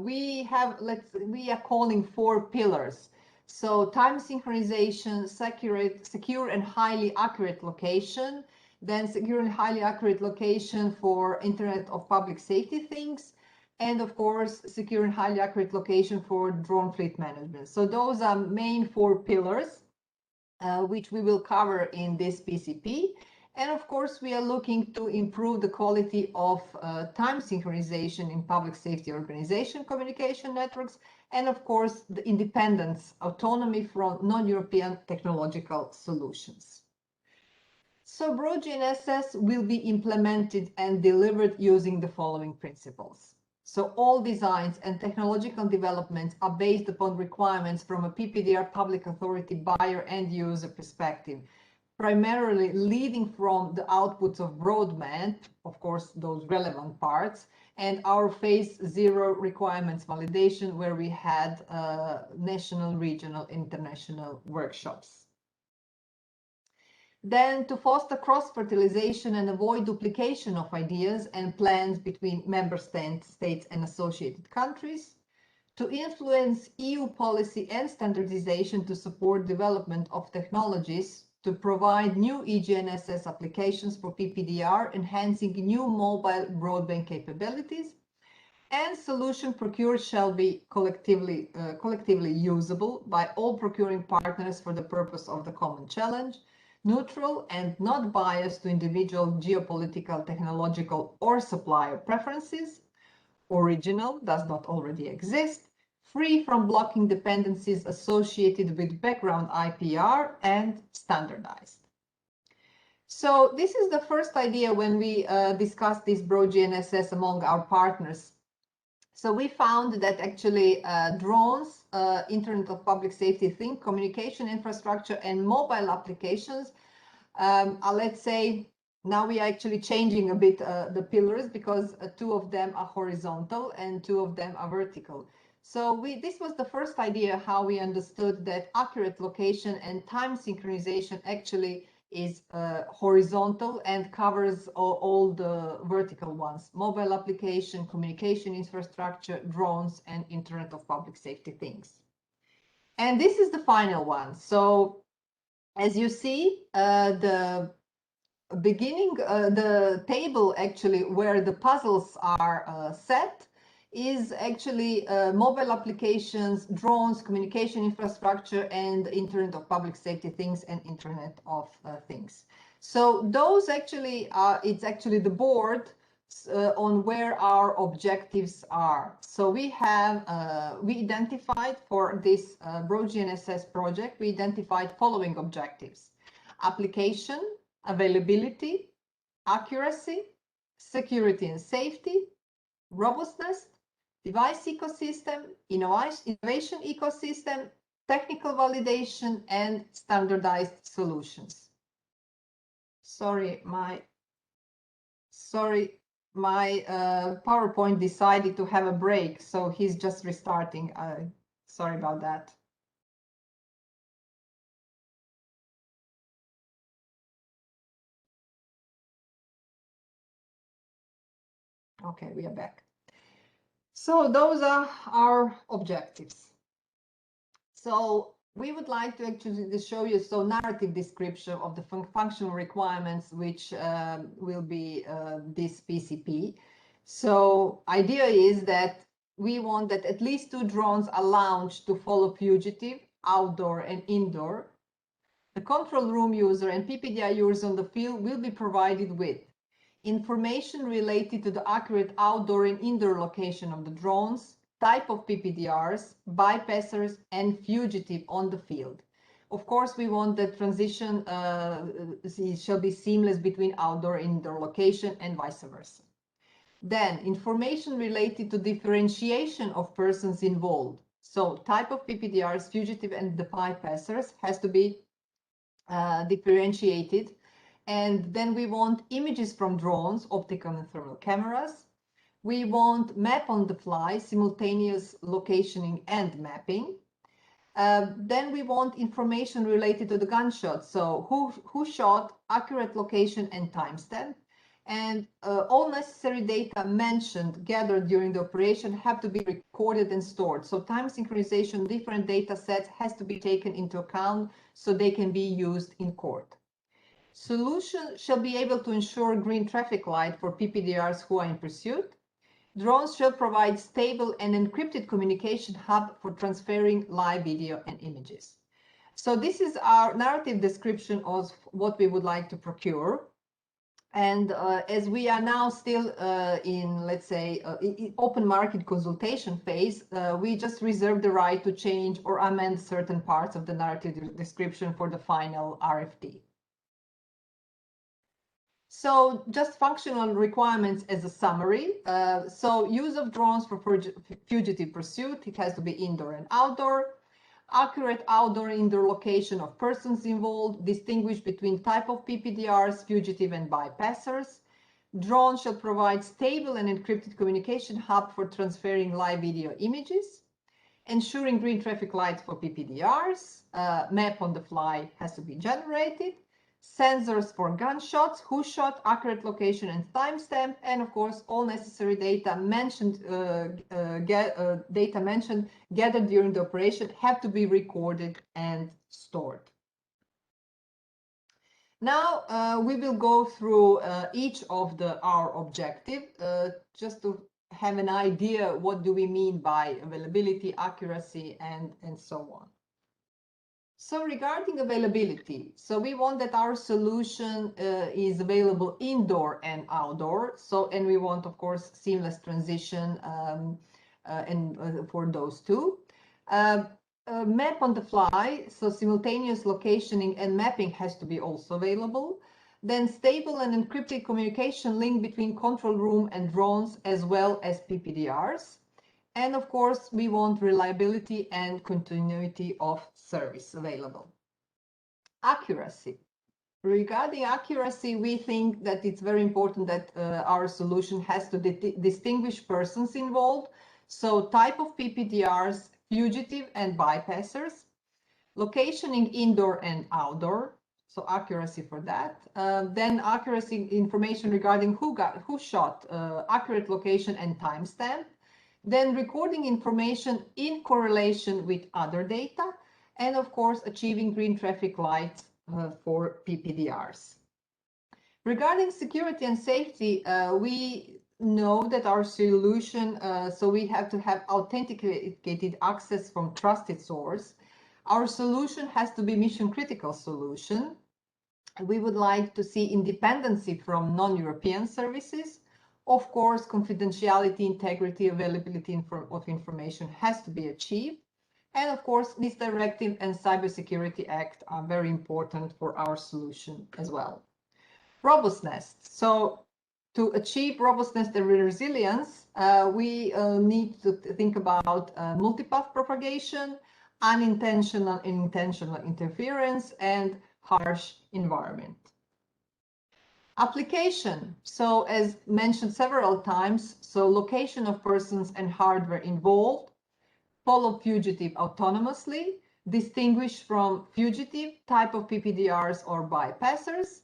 we are calling 4 pillars. So time synchronization, secure and highly accurate location, then secure and highly accurate location for Internet of Public Safety things, and of course, secure and highly accurate location for drone fleet management. So those are main 4 pillars, which we will cover in this PCP. And of course, we are looking to improve the quality of time synchronization in public safety organization communication networks, and of course, the independence, autonomy from non-European technological solutions. So BroadGNSS will be implemented and delivered using the following principles. So all designs and technological developments are based upon requirements from a PPDR public authority buyer and user perspective, primarily leading from the outputs of Broadband, of course, those relevant parts, and our phase 0 requirements validation, where we had national, regional, international workshops. Then to foster cross-fertilization and avoid duplication of ideas and plans between member states and associated countries, to influence EU policy and standardization to support development of technologies to provide new eGNSS applications for PPDR, enhancing new mobile broadband capabilities, and solution procured shall be collectively usable by all procuring partners for the purpose of the common challenge, neutral and not biased to individual geopolitical, technological, or supplier preferences, original, does not already exist, free from blocking dependencies associated with background IPR, and standardized. So this is the first idea when we discussed this BroadGNSS among our partners. So we found that actually drones, Internet of Public Safety thing, communication infrastructure, and mobile applications are, let's say, now we are actually changing a bit the pillars, because 2 of them are horizontal and 2 of them are vertical. So this was the first idea how we understood that accurate location and time synchronization actually is horizontal and covers all the vertical ones: mobile application, communication infrastructure, drones, and Internet of Public Safety things. And this is the final one. So as you see, the beginning, the table actually where the puzzles are set is actually mobile applications, drones, communication infrastructure, and Internet of Public Safety things, and Internet of Things. So those actually are, it's actually the board on where our objectives are. So we have, we identified for this BroadGNSS project, we identified following objectives: application, availability, accuracy, security and safety, robustness, device ecosystem, innovation ecosystem, technical validation, and standardized solutions. Sorry, my PowerPoint decided to have a break, so he's just restarting. Sorry about that. Okay, we are back. So those are our objectives. So we would like to actually show you some narrative description of the functional requirements, which will be this PCP. So idea is that we want that at least 2 drones are launched to follow fugitive, outdoor and indoor. The control room user and PPDR users on the field will be provided with information related to the accurate outdoor and indoor location of the drones, type of PPDRs, bypassers, and fugitive on the field. Of course, we want the transition shall be seamless between outdoor and indoor location and vice versa. Then information related to differentiation of persons involved. So type of PPDRs, fugitive, and the bypassers has to be differentiated. And then we want images from drones, optical and thermal cameras. We want map on the fly, simultaneous locationing and mapping. Then we want information related to the gunshot. So who shot, accurate location and timestamp. And all necessary data mentioned, gathered during the operation have to be recorded and stored. So time synchronization, different data sets has to be taken into account so they can be used in court. Solution shall be able to ensure green traffic light for PPDRs who are in pursuit. Drones shall provide stable and encrypted communication hub for transferring live video and images. So this is our narrative description of what we would like to procure. And as we are now still in, let's say, open market consultation phase, we just reserve the right to change or amend certain parts of the narrative description for the final RFD. So just functional requirements as a summary. So use of drones for fugitive pursuit, it has to be indoor and outdoor. Accurate outdoor and indoor location of persons involved, distinguish between type of PPDRs, fugitive and bypassers. Drone shall provide stable and encrypted communication hub for transferring live video images. Ensuring green traffic lights for PPDRs. Map on the fly has to be generated. Sensors for gunshots, who shot, accurate location and timestamp, and of course all necessary data mentioned gathered during the operation have to be recorded and stored. Now we will go through each of our objective just to have an idea what do we mean by availability, accuracy, and so on. So regarding availability, so we want that our solution is available indoor and outdoor. And we want, of course, seamless transition for those two. Map on the fly, so simultaneous locationing and mapping has to be also available. Then stable and encrypted communication link between control room and drones as well as PPDRs. And of course, we want reliability and continuity of service available. Accuracy. Regarding accuracy, we think that it's very important that our solution has to distinguish persons involved. So type of PPDRs, fugitive and bypassers. Locationing indoor and outdoor. So accuracy for that. Then accuracy information regarding who shot, accurate location and timestamp. Then recording information in correlation with other data, and of course achieving green traffic lights for PPDRs. Regarding security and safety, we know that our solution, so we have to have authenticated access from trusted source. Our solution has to be mission critical solution. We would like to see independency from non-European services. Of course, confidentiality, integrity, availability of information has to be achieved. And of course, this directive and Cybersecurity Act are very important for our solution as well. Robustness. So to achieve robustness and resilience, we need to think about multipath propagation, unintentional and intentional interference, and harsh environment. Application. So as mentioned several times, so location of persons and hardware involved, follow fugitive autonomously, distinguish from fugitive, type of PPDRs or bypassers,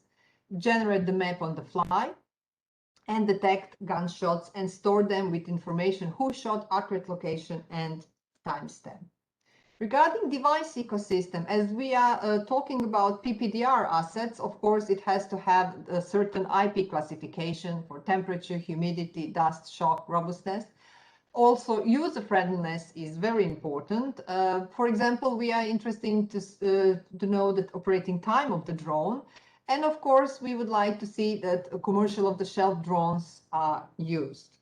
generate the map on the fly, and detect gunshots and store them with information who shot, accurate location, and timestamp. Regarding device ecosystem, as we are talking about PPDR assets, of course, it has to have a certain IP classification for temperature, humidity, dust, shock, robustness. Also, user-friendliness is very important. For example, we are interested to know the operating time of the drone. And of course, we would like to see that commercial off-the-shelf drones are used.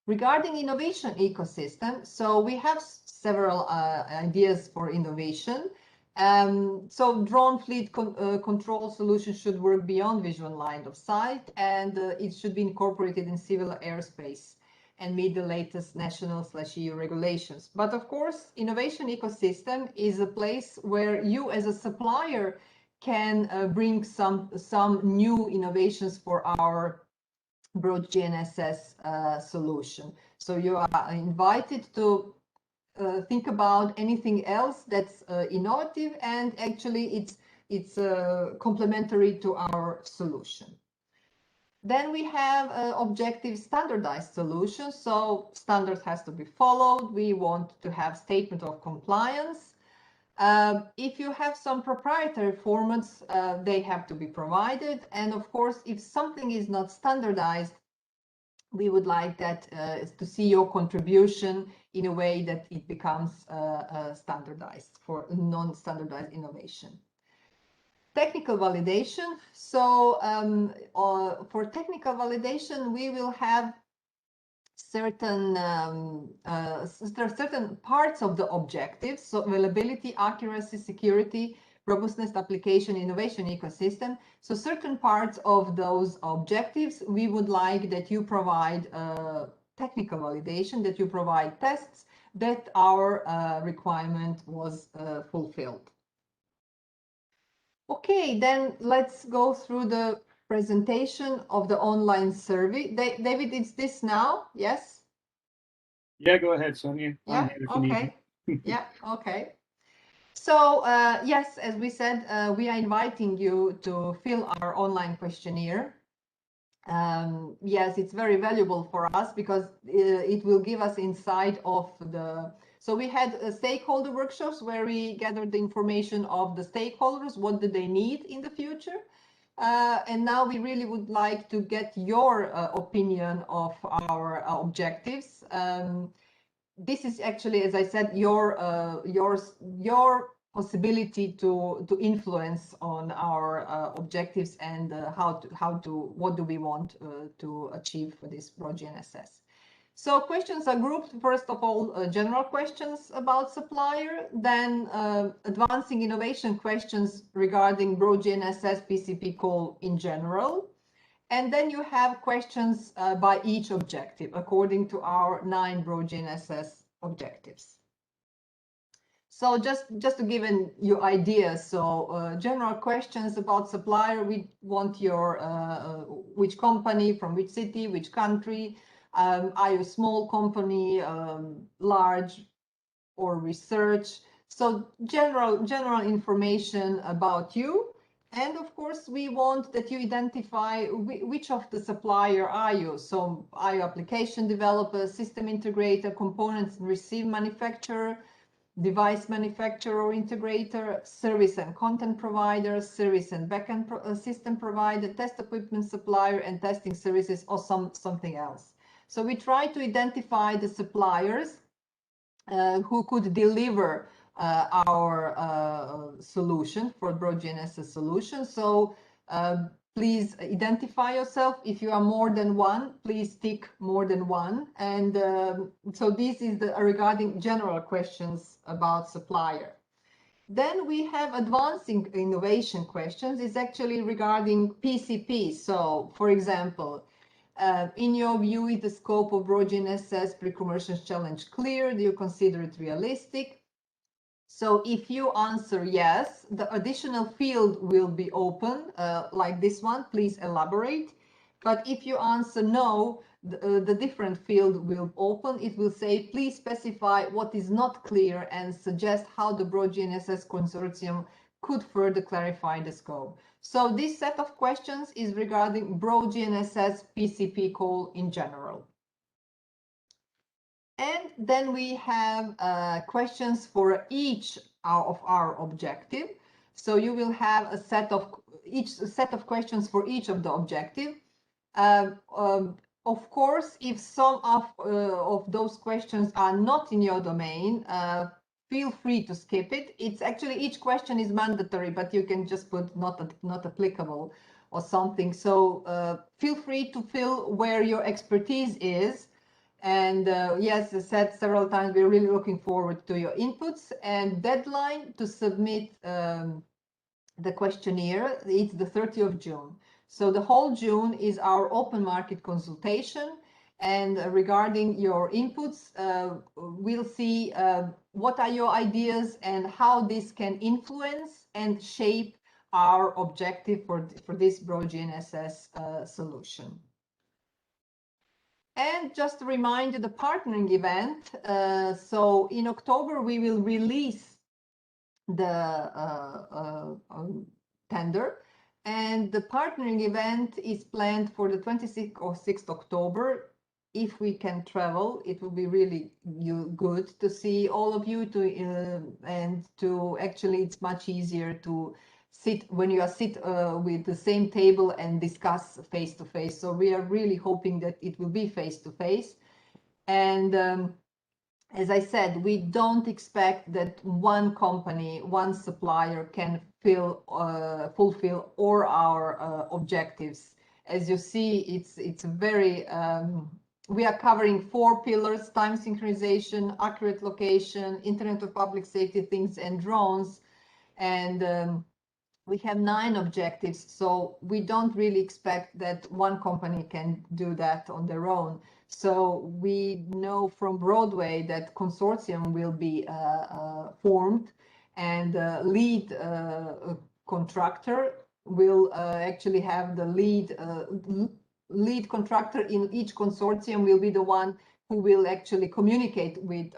Regarding innovation ecosystem, so we have several ideas for innovation. So drone fleet control solutions should work beyond visual line of sight, and it should be incorporated in civil airspace and meet the latest national/EU regulations. But of course, innovation ecosystem is a place where you as a supplier can bring some new innovations for our BroadGNSS solution. So you are invited to think about anything else that's innovative, and actually it's complementary to our solution. Then we have objective standardized solutions. So standards has to be followed. We want to have statement of compliance. If you have some proprietary formats, they have to be provided. And of course, if something is not standardized, we would like that to see your contribution in a way that it becomes standardized for non-standardized innovation. Technical validation. So for technical validation, we will have certain certain parts of the objectives, so availability, accuracy, security, robustness, application, innovation, ecosystem. So certain parts of those objectives, we would like that you provide technical validation, that you provide tests that our requirement was fulfilled. Okay, then let's go through the presentation of the online survey. David, it's this now? Yes? Yeah, go ahead, Sonia. Yeah, okay. Yeah, okay. So yes, as we said, we are inviting you to fill our online questionnaire. Yes, it's very valuable for us because it will give us insight of the. So we had stakeholder workshops where we gathered the information of the stakeholders, what do they need in the future. And now we really would like to get your opinion of our objectives. This is actually, as I said, your possibility to influence on our objectives and what do we want to achieve for this BroadGNSS. So questions are grouped, first of all, general questions about supplier, then advancing innovation questions regarding BroadGNSS PCP call in general. And then you have questions by each objective according to our 9 BroadGNSS objectives. So just to give you ideas, so general questions about supplier, we want your which company, from which city, which country, are you a small company, large, or research? So general information about you. And of course, we want that you identify which of the supplier are you. So are you application developer, system integrator, components and receive manufacturer, device manufacturer or integrator, service and content provider, service and backend system provider, test equipment supplier, and testing services, or something else. So we try to identify the suppliers who could deliver our solution for BroadGNSS solution. So please identify yourself. If you are more than one, please tick more than one. And so this is regarding general questions about supplier. Then we have advancing innovation questions. It's actually regarding PCP. So for example, in your view, is the scope of BroadGNSS pre-commercial challenge clear? Do you consider it realistic? So if you answer yes, the additional field will be open, like this one, please elaborate. But if you answer no, the different field will open. It will say, please specify what is not clear and suggest how the BroadGNSS consortium could further clarify the scope. So this set of questions is regarding BroadGNSS PCP call in general. And then we have questions for each of our objective. So you will have a set of questions for each of the objective. Of course, if some of those questions are not in your domain, feel free to skip it. It's actually, each question is mandatory, but you can just put not applicable or something. So feel free to fill where your expertise is. And yes, as I said several times, we're really looking forward to your inputs. And deadline to submit the questionnaire, it's the 30th of June. So the whole June is our open market consultation. And regarding your inputs, we'll see what are your ideas and how this can influence and shape our objective for this BroadGNSS solution. And just to remind you, the partnering event. So in October, we will release the tender. And the partnering event is planned for the 26th or 6th October. if we can travel, it will be really good to see all of you. And to actually, it's much easier to sit when you are with the same table and discuss face to face. So we are really hoping that it will be face to face. And as I said, we don't expect that one company, one supplier can fulfill all our objectives. As you see, it's very we are covering 4 pillars: time synchronization, accurate location, Internet of Public Safety things, and drones. And we have 9 objectives, so we don't really expect that one company can do that on their own. So we know from Broadway that consortium will be formed, and lead contractor will actually have the lead contractor in each consortium will be the one who will actually communicate with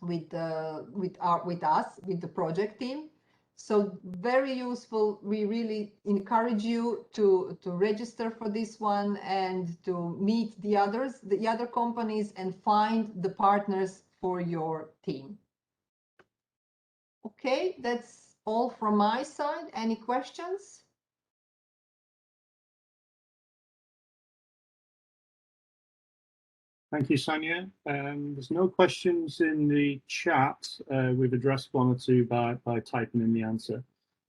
with the project team. So very useful. We really encourage you to register for this one and to meet the other companies and find the partners for your team. Okay, that's all from my side. Any questions? Thank you, Sonia. There's no questions in the chat. We've addressed 1 or 2 by typing in the answer,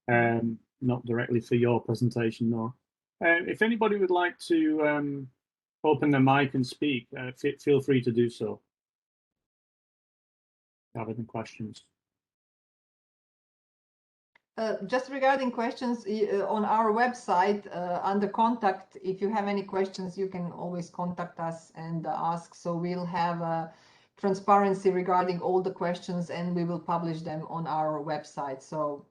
not directly for your presentation, no. If anybody would like to open their mic and speak, feel free to do so. Have any questions? Just regarding questions, on our website, under contact, if you have any questions, you can always contact us and ask. So we'll have transparency regarding all the questions, and we will publish them on our website. So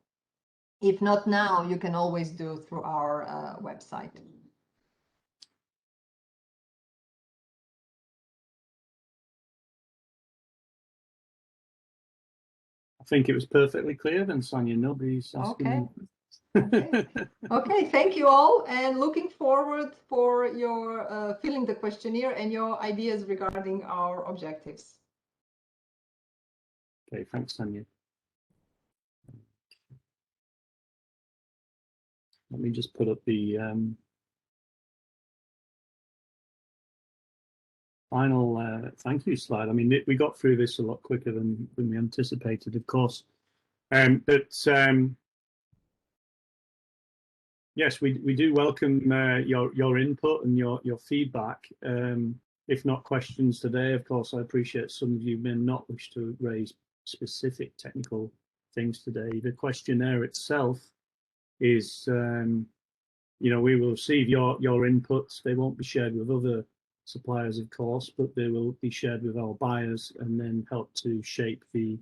if not now, you can always do through our website. I think it was perfectly clear then, Sonia. Nobody's asking. Okay. Okay, thank you all, and looking forward for your filling the questionnaire and your ideas regarding our objectives. Okay, thanks, Sonia. Let me just put up the final thank you slide. I mean, we got through this a lot quicker than we anticipated, of course. Yes, we do welcome your input and your feedback. If not questions today, of course, I appreciate some of you may not wish to raise specific technical things today. The questionnaire itself is, you know, we will receive your inputs. They won't be shared with other suppliers, of course, but they will be shared with our buyers and then help to shape the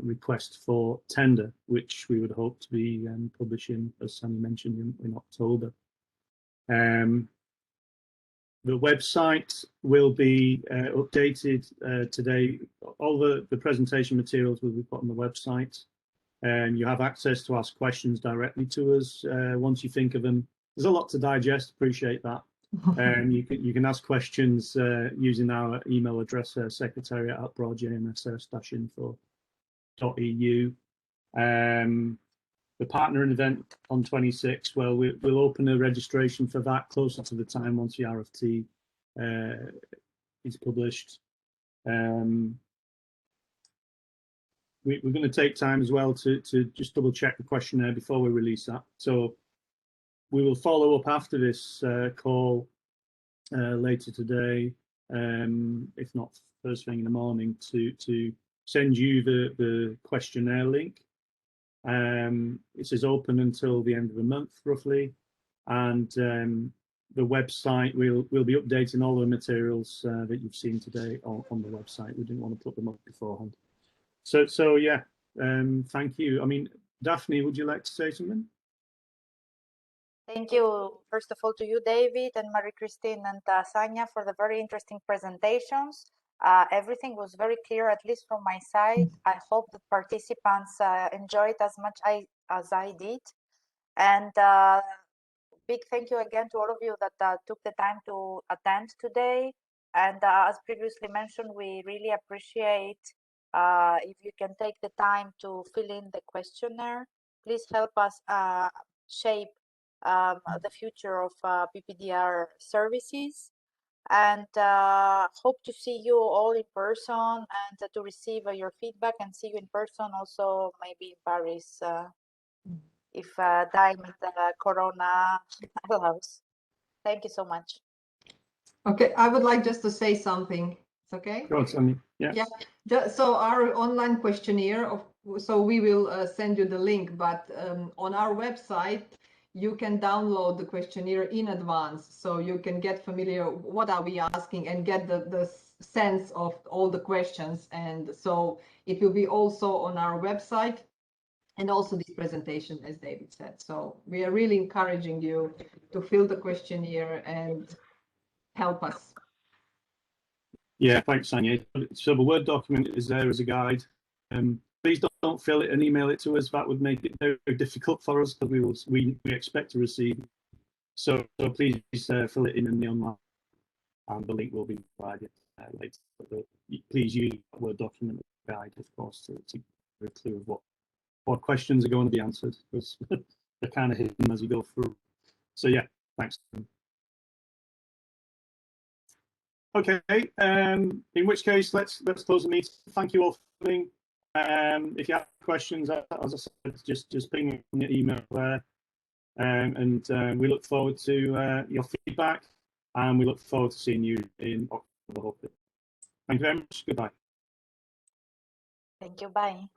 request for tender, which we would hope to be publishing, as Sonia mentioned, in October. The website will be updated today. All the presentation materials will be put on the website, and you have access to ask questions directly to us once you think of them. There's a lot to digest, appreciate that. You can ask questions using our email address, secretariat@broadgnss-info.eu. The partnering event on 26, well, we'll open a registration for that closer to the time once the RFT is published. We're going to take time as well to just double check the questionnaire before we release that. So we will follow up after this call later today, if not first thing in the morning, to send you the questionnaire link. It says open until the end of the month, roughly, and the website we'll be updating all the materials that you've seen today on the website. We didn't want to put them up beforehand. So yeah, thank you. I mean, Daphne, would you like to say something? Thank you, first of all, to you, David, and Marie-Christine and Sonia, for the very interesting presentations. Everything was very clear, at least from my side. I hope the participants enjoyed as much as I did. And big thank you again to all of you that took the time to attend today. And as previously mentioned, we really appreciate if you can take the time to fill in the questionnaire. Please help us shape the future of PPDR services. And hope to see you all in person and to receive your feedback and see you in person also maybe in Paris if time and Corona allows. Thank you so much. Okay, I would like just to say something. It's okay? Go on, Sonia. Yeah. Yeah. So our online questionnaire, so we will send you the link, but on our website, you can download the questionnaire in advance. So you can get familiar, what are we asking, and get the sense of all the questions. And so it will be also on our website and also this presentation, as David said. So we are really encouraging you to fill the questionnaire and help us. Yeah, thanks, Sonia. So the Word document is there as a guide. Please don't fill it and email it to us. That would make it very difficult for us because we expect to receive. So please fill it in the online, and the link will be provided later. But please use the Word document guide, of course, to get a clue of what questions are going to be answered, because they're kind of hidden as you go through. So yeah, thanks. Okay, in which case let's close the meeting. Thank you all for coming. If you have questions, as I said, just ping me on your email there, and we look forward to your feedback, and we look forward to seeing you in October. Thank you very much. Goodbye. Thank you. Bye.